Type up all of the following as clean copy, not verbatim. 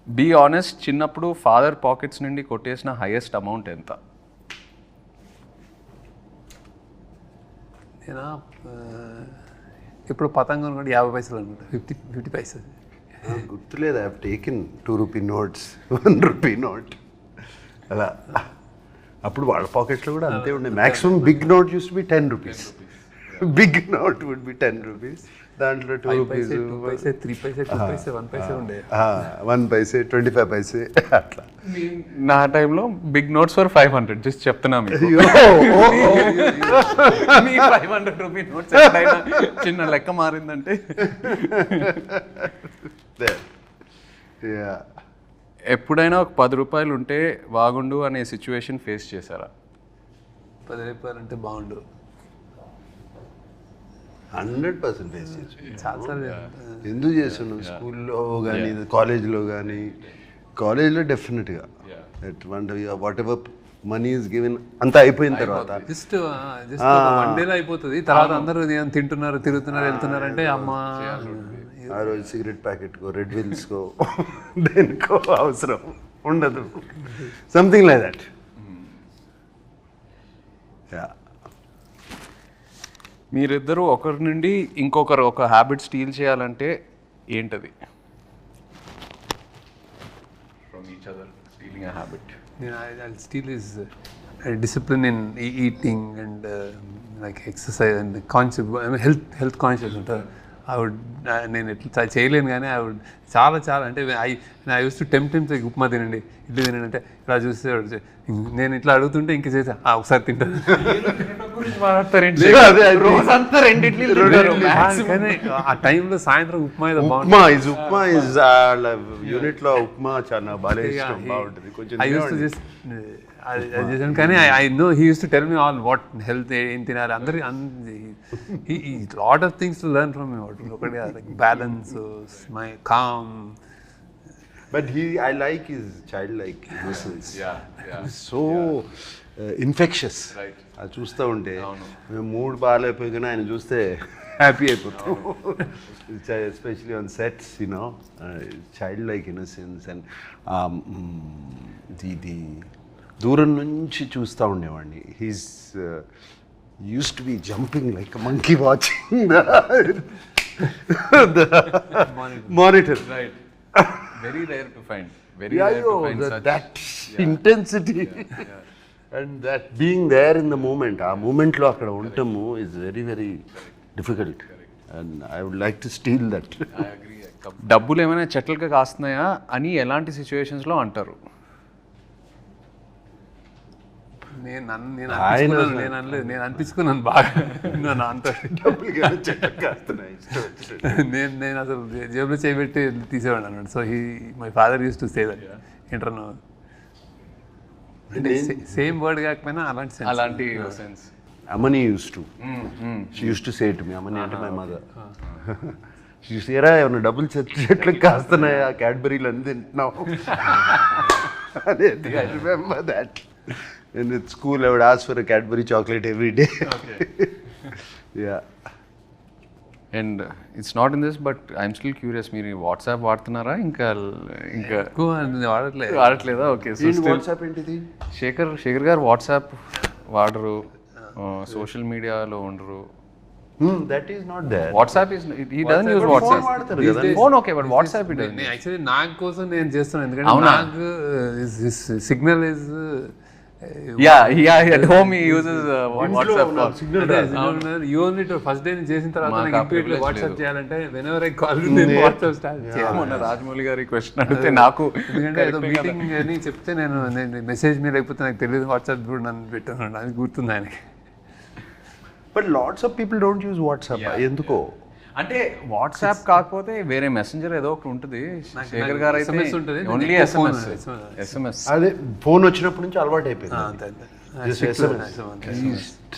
Be honest, చిన్నప్పుడు father pockets నుండి కొట్టేసిన హైయెస్ట్ అమౌంట్ ఎంత? నేను ఇప్పుడు పతంగం కూడా 50 పైసలు అనుకుంటా, 50 పైసలు గుర్తులేదు. I have taken 2 rupee notes, 1 rupee note అలా. అప్పుడు వాళ్ళ పాకెట్లో కూడా అంతే ఉండే. Maximum big note use to be 10 rupees. Big note would be 10 rupees. దాంట్లో 2 రూపీస్, 2 పైసే, 3 పైసే, 2 పైసే, 1 పైసే ఉండే. 1 పైసే, 25 పైసే అట్లా. నా టైంలో బిగ్ నోట్స్ ఫర్ 500. జస్ట్ చెప్తున్నా మీకు. మీ 500 రూపీ నోట్స్ ఎప్పుడైనా చిన్న లెక్క మారిందంటే. ఎప్పుడైనా ఒక 10 రూపాయలు ఉంటే బాగుండు అనే సిచ్యువేషన్ ఫేస్ చేశారా? 10 రూపాయలు అంటే బాగుండు. 100% ఫేస్ చేసి చాలాసార్లు ఎందుకు చేస్తున్నాం. స్కూల్లో కానీ కాలేజ్లో కానీ, కాలేజ్లో డెఫినెట్గా what ever money is given అంతా అయిపోయిన తర్వాత జస్ట్ 1 డేలో అయిపోతుంది. తర్వాత అందరూ తింటున్నారు, తిరుగుతున్నారు, వెళ్తున్నారు అంటే అమ్మ ఆ రోజు సిగరెట్ ప్యాకెట్కో, రెడ్ విల్స్కో, దేనికో అవసరం ఉండదు. Something like that. మీరిద్దరూ ఒకరి నుండి ఇంకొకరు ఒక హ్యాబిట్ స్టీల్ చేయాలంటే ఏంటది? From each other stealing a habit. I'll steal is discipline in eating and like exercise and conscious, I mean health conscious ఉంటారు. నేను ఎట్లా చేయలేను కానీ చాలా అంటే I use to tempt upma తినండి, ఇడ్లీ తినండి అంటే ఇలా చూస్తే నేను ఇట్లా అడుగుతుంటే ఇంక చేసా ఒకసారి తింటాను. కానీ ఆ టైంలో సాయంత్రం ఉప్మా యూనిట్లో ఉప్మా చాలా బాగా ఇష్టం, బాగుంటుంది. ఐ యూస్ టు జస్ట్ చేశాను. కానీ I know he use to tell me all what health ఏం తినాలి, అందరి lot of things to learn from me. ఒకటి balance, my calm. But I like his childlike innocence. So infectious. Right. అది చూస్తూ ఉంటే మేము మూడ్ బాగాలేకపోయినా ఆయన చూస్తే హ్యాపీ అయిపోతాం. Especially on sets, you know, child-like innocence. And the దూరం నుంచి చూస్తూ ఉండేవాడిని. He's use to B jumping like monkey watching the monitor. Right. Very rare to find. Very rare to find such. That intensity. And that being there in the moment, ఆ మూమెంట్లో అక్కడ ఉండటము is very very difficult. And I would like to steal that. I agree. డబ్బులు ఏమైనా చెట్లుగా కాస్తున్నాయా అని ఎలాంటి సిచ్యువేషన్స్లో అంటారు? నేను అనిపించుకున్నాను బాగా. అంత నేను అసలు జేబులో చేయబెట్టి తీసేవాడు అన్నాడు. So my father use to say that. ఏంటన్నా అంటే సేమ్ వర్డ్ కాకపోయినా అలాంటి సెన్స్. అమ్మని she use to say to me. అమ్మని అంటే మై మదర్. చూసారా ఏమన్నా డబ్బులు చెట్లకు కాస్తున్నాయా, క్యాడ్బరీలు అని తింటున్నావు అనేది. I remember that. And at school, I would ask for a Cadbury chocolate every day. Okay. Yeah. And it's not in this, but I'm still curious. మీరు వాట్సాప్ వాడుతున్నారా? ఇంకా వాడట్లేదా? ఓకే. సో వాట్సాప్ ఏంటిది? శేఖర్ గారు వాట్సాప్ వాడరు, social మీడియాలో ఉండరు. That is not there. WhatsApp is he doesn't use WhatsApp. Phone okay, but WhatsApp it doesn't. Actually నాకు కోసం నేను చేస్తున్నాను. ఎందుకంటే నాకు signal is at home he uses WhatsApp call. You only to first day నేను చేసిన తర్వాత నాకు ఇప్పటిలో వాట్సాప్ చేయాలంటే whenever I call you నేను వాట్సాప్ స్టార్ట్ చేయాలి. మొన్న రాజమౌళి గారి క్వశ్చన్ అడిగితే నాకు ఎందుకంటే ఏదో మీటింగ్ అని చెప్తే నేను మెసేజ్ మీద లేకపోతే నాకు తెలియదు వాట్సాప్ కూడా నన్ను పెట్టాను, అది గుర్తుంది ఆయనకి. But lots of people don't use WhatsApp. ఎందుకో అంటే వాట్సాప్ కాకపోతే వేరే మెసెంజర్ ఏదో ఒకటి ఉంటుంది. శేఖర్ గారు అయితే ఓన్లీ SMS. అదే ఫోన్ వచ్చినప్పటి నుంచి అలవాటు అయిపోయింది.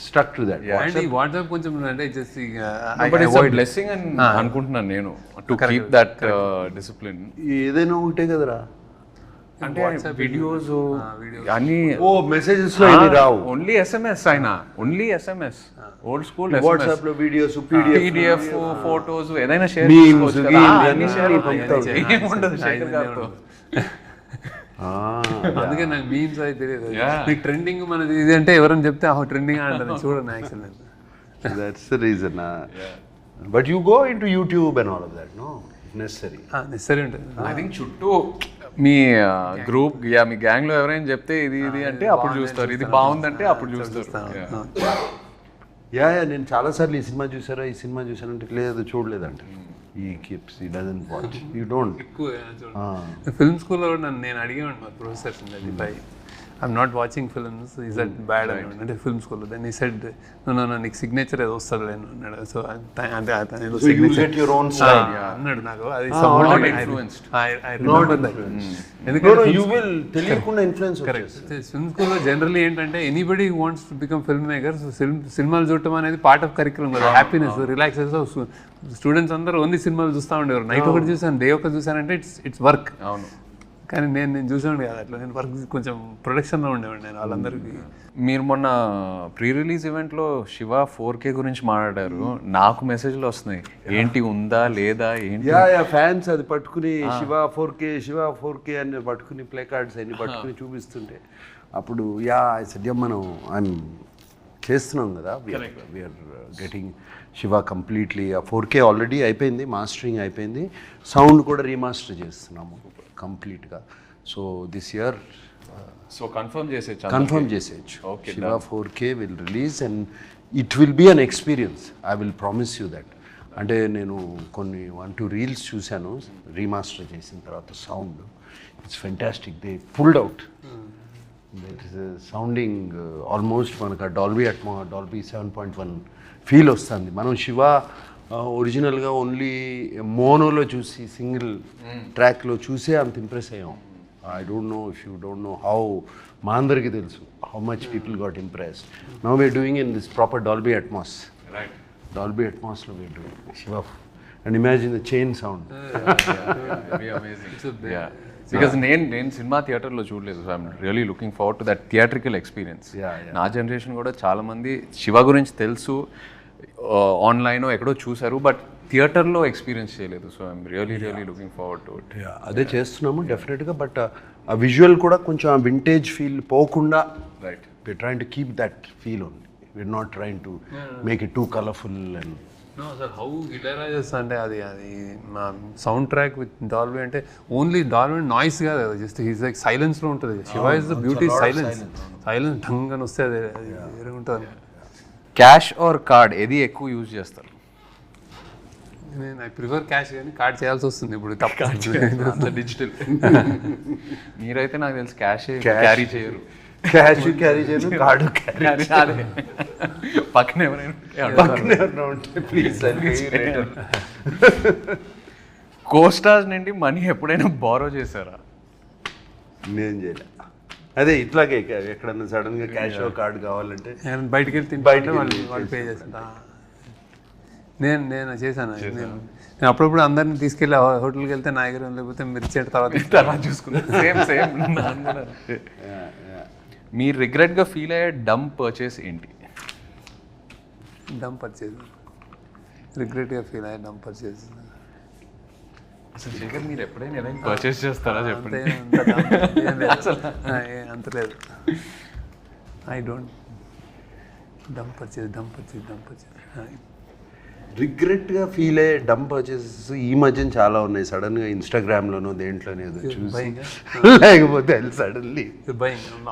Struck to that. వాట్సాప్ కొంచెం అంటే just but it's a blessing అని అనుకుంటున్నాను నేను, టు కీప్ దట్ డిసిప్లిన్. ఏదైనా ఒకటే కదరా. అంటే వీడియోస్ అన్ని ఓ మెసేజెస్ లో ఇది రావు, ఓన్లీ ఎస్ఎంఎస్ ఆయన, only SMS, old school WhatsApp లో వీడియోస్, పీడిఎఫ్, ఫోటోస్ ఏదైనా షేర్ Memes, చేసుకోవచ్చు కదా, memes, అన్ని షేర్ అన్ని పంపుతాడు. ఏముండదు శేఖర్ గారితో. అందుకే నాకు మీమ్స్ అయితే తెలియదు. Yeah. మీకు ట్రెండింగ్ మనది ఇది అంటే ఎవరైనా చెప్తే ట్రెండింగ్ అంటారు, చూడండి actual. That's the reason. But you go into YouTube and all of that, no necessary. Necessary ఉంటుంది. ఐ థింక్ చుట్టూ మీ గ్రూప్ మీ గ్యాంగ్ లో ఎవరైనా చెప్తే ఇది ఇది అంటే అప్పుడు చూస్తారు, ఇది బాగుందంటే అప్పుడు చూస్తారు. యా నేను చాలాసార్లు ఈ సినిమా చూసారా, ఈ సినిమా చూసానంటే లేదు చూడలేదంట. ఈ కీప్స్ ఈ doesn't watch, you don't. Film స్కూల్లో కూడా నేను అడిగేవాడిని మా professors, I'm not watching films, is that bad అని అంటే ఫిల్మ్ స్కూల్లో. దెన్ ఈ సెడ్ నో నీకు సిగ్నేచర్ ఏదో వస్తుంది లేను అన్నాడు. సో అంటే అన్నాడు నాకు, అది ఫిల్మ్ స్కూల్లో జనరల్లీ ఏంటంటే anybody wants to become film maker. So సినిమాలు చూడటం అనేది పార్ట్ ఆఫ్ కరికులం కదా, హ్యాపీనెస్, రిలాక్సేషన్. స్టూడెంట్స్ అందరూ ఓన్లీ సినిమాలు చూస్తూ ఉండేవారు. నైట్ ఒకటి చూసాను, డే ఒకటి చూసానంటే ఇట్స్ వర్క్. అవును, కానీ నేను చూసాను కదా అట్లా, నేను వర్క్ కొంచెం ప్రొడక్షన్లో ఉండేవాడిని నేను వాళ్ళందరికీ. మీరు మొన్న ప్రీ రిలీజ్ ఈవెంట్లో శివ 4K గురించి మాట్లాడారు, నాకు మెసేజ్లు వస్తున్నాయి, ఏంటి ఉందా లేదా ఏంటి. ఫ్యాన్స్ అది పట్టుకుని శివ 4K అని పట్టుకుని ప్లే కార్డ్స్ అన్ని పట్టుకుని చూపిస్తుంటే అప్పుడు సద్యం మనం ఐఎమ్ చేస్తున్నాం కదా, we are getting Shiva completely 4K already అయిపోయింది, మాస్టరింగ్ అయిపోయింది, సౌండ్ కూడా రీమాస్టర్ చేస్తున్నాము కంప్లీట్గా. సో దిస్ ఇయర్ కన్ఫర్మ్ చేసేయచ్చు. Shiva 4K will release and it will be an experience, I will promise you that. అంటే నేను కొన్ని 1-2 రీల్స్ చూశాను రీమాస్టర్ చేసిన తర్వాత, sound it's fantastic. They pulled out, that is sounding almost మనకు డాల్బీ 7.1 ఫీల్ వస్తుంది. మనం శివ ఒరిజినల్గా ఓన్లీ మోనోలో చూసి సింగిల్ ట్రాక్లో చూసే అంత ఇంప్రెస్ అయ్యాం. I don't know if you don't know how, మా అందరికీ తెలుసు how much people got impressed. Now we're doing in this proper Dolby Atmos. Dolby అట్మాస్లో we're doing Shiva and imagine the chain sound. Because నేను cinema థియేటర్లో చూడలేదు, so I'm really looking forward to that theatrical experience. నా generation కూడా చాలామంది శివ గురించి తెలుసు, online ఎక్కడో చూసారు, బట్ థియేటర్లో ఎక్స్పీరియన్స్ చేయలేదు. So I'm really looking forward to it. అదే చేస్తున్నాము డెఫినెట్గా, బట్ ఆ విజువల్ కూడా కొంచెం ఆ వింటేజ్ ఫీల్ పోకుండా, right, we're trying to keep that feel only, we're not trying to make it too colourful. And no sir, how Ilaiyaraaja అంటే అది మా సౌండ్ ట్రాక్ విత్ డాల్బీ అంటే ఓన్లీ డాల్బీ నాయిస్ కాదు, జస్ట్ హీస్ లైక్ సైలెన్స్లో ఉంటుంది. Shiva is the beauty silence ఢంగ్ అని వస్తే అది వేరే ఉంటుంది. క్యాష్ ఆర్ కార్డ్ ఏది ఎక్కువ యూజ్ చేస్తారు? నేను ఐ ప్రిఫర్ క్యాష్, కానీ కార్డ్ చేయాల్సి వస్తుంది ఇప్పుడు, తప్ప డిజిటల్. మీరైతే నాకు తెలిసి క్యాష్ క్యారీ చేయరు. క్యాష్ క్యారీ చేయరు, కార్డు క్యారీ. పక్కన ఎవరైనా ఉంటే ప్లీజ్. కోస్టార్స్ నుండి మనీ ఎప్పుడైనా బారో చేశారా? నేను చేయలే. అదే ఇట్లాగే ఎక్కడన్నా సడన్గా క్యాష్ కార్డు కావాలంటే బయటకు వెళ్తే బయట వాళ్ళు పే చేస్తా. నేను చేశాను. నేను అప్పుడప్పుడు అందరిని తీసుకెళ్ళి హోటల్కి వెళ్తే నా దగ్గర లేకపోతే మీరు ఇచ్చేట తర్వాత చూసుకున్నాను. సేమ్ మీరు రిగ్రెట్గా ఫీల్ అయ్యే డమ్ పర్చేస్ ఏంటి? డమ్ పర్చేస్ రిగ్రెట్గా ఫీల్ అయ్యే డమ్ పర్చేస్ అసలు శేఖర్ మీరు ఎప్పుడైనా ఏదైనా పర్చేస్ చేస్తారా చెప్పండి? అంత లేదు. I don't dumb purchase. రిగ్రెట్గా ఫీల్ అయ్యే డమ్ పర్చేసెస్ ఈ మధ్యన చాలా ఉన్నాయి. సడన్గా ఇన్స్టాగ్రామ్లోనో దేంట్లోనే ఏదో చూసి, లేకపోతే suddenly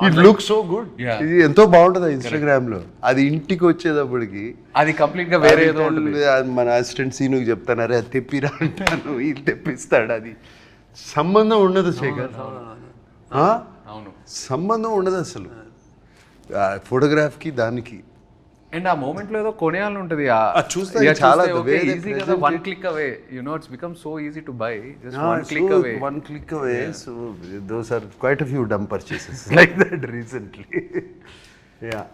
it look so good, ఇది ఎంతో బాగుంటుంది ఇన్స్టాగ్రామ్లో, అది ఇంటికి వచ్చేటప్పటికి అది కంప్లీట్గా వేరే ఏదో ఉంటుంది. మన అసిస్టెంట్ సీనుకి చెప్తాను, అరే అది తెప్పిరా అంటాను, ఇది తెప్పిస్తాడు. అది సంబంధం ఉండదు శేఖర్, అవును సంబంధం ఉండదు అసలు ఫోటోగ్రాఫ్కి దానికి. అండ్ ఆ మూమెంట్ లో ఏదో కొనేయాలని ఉంటుంది, చూస్తే చాలా ఈజీ కదా, one click away, you know it's become so easy to buy, just one click away. So those are quite a few dumb purchases like that recently. Yeah,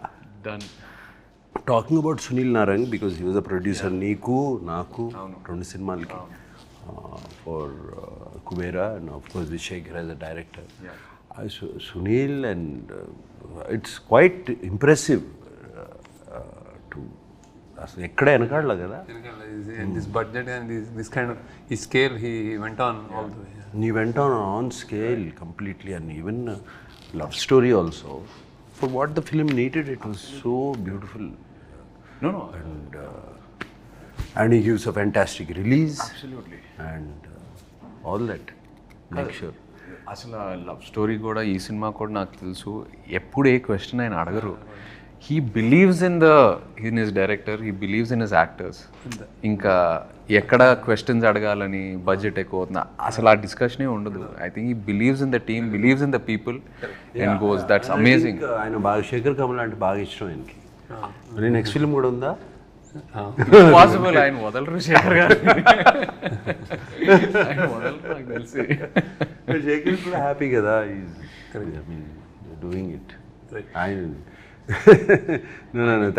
done. Talking about Sunil Narang, because he was a producer, నీకు నాకు 2 సినిమాలకి for Kubera and of course విశేఖర్ as a director. Sunil and it's quite impressive to అసలు ఎక్కడ వెనకాడలే కదా. And this budget and this kind of his scale, he went on all the way. He went on scale completely, and even love story also. For what the film needed, it was so beautiful. No. And he gives a fantastic release. Absolutely. And all that. Make sure. అసలు love story కూడా ఈ cinema కూడా నాకు తెలుసు ఎప్పుడు ఏ question ఆయన అడగరు. He believes in his director, he believes in his actors. ఇంకా ఎక్కడ క్వశ్చన్స్ అడగాలని బడ్జెట్ ఎక్కువ అవుతుంది అసలు ఆ డిస్కషనే ఉండదు. I think he believes in the team, believes in the people and goes. That's amazing. ఆయన బాగా శేఖర్ కమల్ అంటే బాగా ఇష్టం ఆయనకి. మరి నెక్స్ట్ ఫిల్మ్ కూడా ఉందా? పాసిబుల్. ఆయన వదలరు శేఖర్ గారు, ఆయన వదలరు నాకు తెలిసి. శేఖర్ కూడా హ్యాపీ కదా, doing it.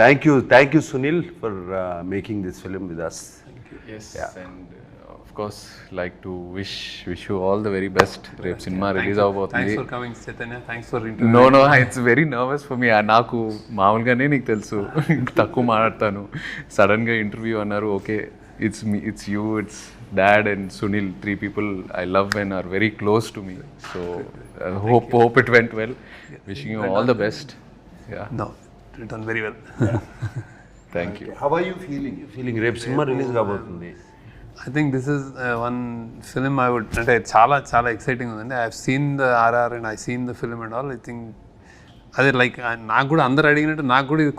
Thank you Sunil for making this film with us. Yes, and of course like to wish you all the very best. రేపు సినిమా రిలీజ్ అవబోతుంది. Thanks for coming, Chaitanya. Thanks for interview. No, it's very nervous for me. నాకు మామూలుగానే నీకు తెలుసు తక్కువ మాట్లాడతాను. సడన్గా interview అన్నారు. Okay, it's you, it's dad and Sunil, 3 people I love and are very close to me. So hope it went well. Wishing you all the best. Yeah. No, it done very well. Thank you. How are you feeling? రేపు cinema release కాబోతుంది. I think this is one film I would, అంటే చాలా exciting ఉందండి. I have seen the RR and I seen the film and all. I think అదే like నాకు కూడా అందరు అడిగినట్టు నాకు కూడా ఇది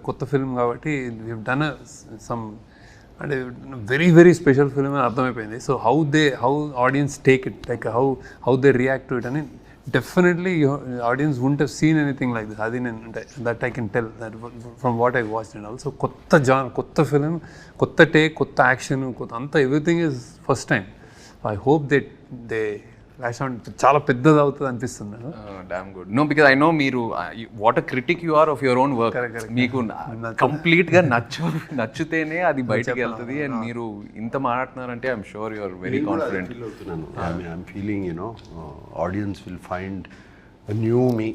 కొత్త ఫిల్మ్ కాబట్టి వీ డన్ సమ్ అంటే వెరీ స్పెషల్ ఫిల్మ్ అని అర్థమైపోయింది. So how audience take it, like how they react to it అని definitely audience won't have seen anything like this. అది నేను అంటే that I can tell that from what I watch and also కొత్త film, కొత్త take, కొత్త action, అంతా everything is first time. I hope they last చాలా పెద్దది అవుతుంది అనిపిస్తుంది నాకు. Damn good. No, because I know మీరు what a critic you are of your own work. మీకు కంప్లీట్గా నచ్చితేనే అది బయటకు వెళ్తుంది. అండ్ మీరు ఇంత మాట్లాడుతున్నారంటే I'm sure you are very confident. I'm feeling audience will find new me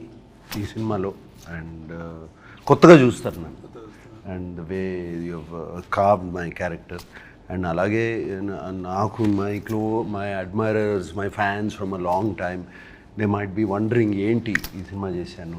ఈ సినిమాలో అండ్ కొత్తగా చూస్తారు నన్ను and the way you carved my character. And అలాగే నాకు my admirers, my fans from a long time, they might be wondering ఏంటి ఈ cinema చేశాను